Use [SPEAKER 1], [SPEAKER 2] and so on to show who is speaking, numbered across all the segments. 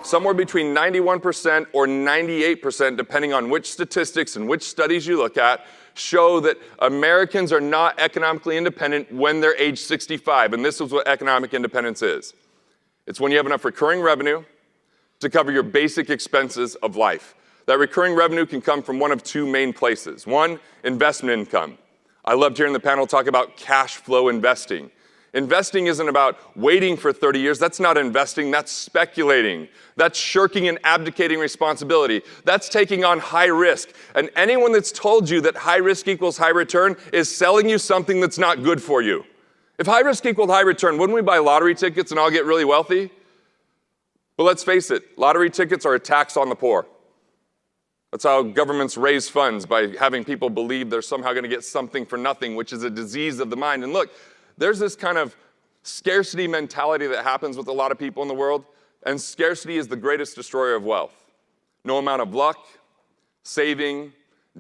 [SPEAKER 1] somewhere between 91% or 98%, depending on which statistics and which studies you look at, show that Americans are not economically independent when they're age 65. And this is what economic independence is. It's when you have enough recurring revenue to cover your basic expenses of life. That recurring revenue can come from one of two main places. One, investment income. I loved hearing the panel talk about cash flow investing. Investing isn't about waiting for 30 years. That's not investing. That's speculating. That's shirking and abdicating responsibility. That's taking on high risk. And anyone that's told you that high risk equals high return is selling you something that's not good for you. If high risk equaled high return, wouldn't we buy lottery tickets and all get really wealthy? But let's face it, lottery tickets are a tax on the poor. That's how governments raise funds, by having people believe they're somehow going to get something for nothing, which is a disease of the mind. And look, there's this kind of scarcity mentality that happens with a lot of people in the world, and scarcity is the greatest destroyer of wealth. No amount of luck, saving,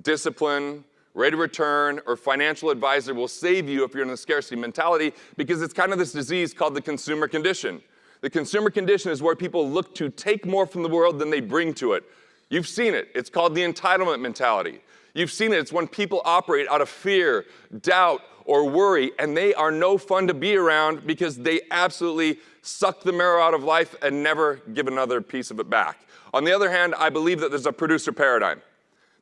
[SPEAKER 1] discipline, rate of return, or financial advisor will save you if you're in a scarcity mentality, because it's kind of this disease called the consumer condition. The consumer condition is where people look to take more from the world than they bring to it. You've seen it. It's called the entitlement mentality. You've seen it. It's when people operate out of fear, doubt, or worry, and they are no fun to be around because they absolutely suck the marrow out of life and never give another piece of it back. On the other hand, I believe that there's a producer paradigm.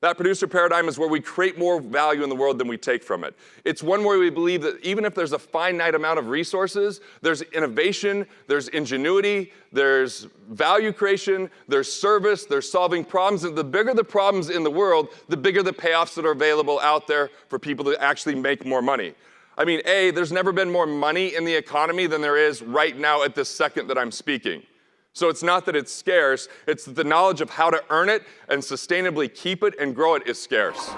[SPEAKER 1] That producer paradigm is where we create more value in the world than we take from it. It's one where we believe that even if there's a finite amount of resources, there's innovation, there's ingenuity, there's value creation, there's service, there's solving problems. And the bigger the problems in the world, the bigger the payoffs that are available out there for people to actually make more money. I mean, there's never been more money in the economy than there is right now at this second that I'm speaking. So it's not that it's scarce, it's that the knowledge of how to earn it and sustainably keep it and grow it is scarce.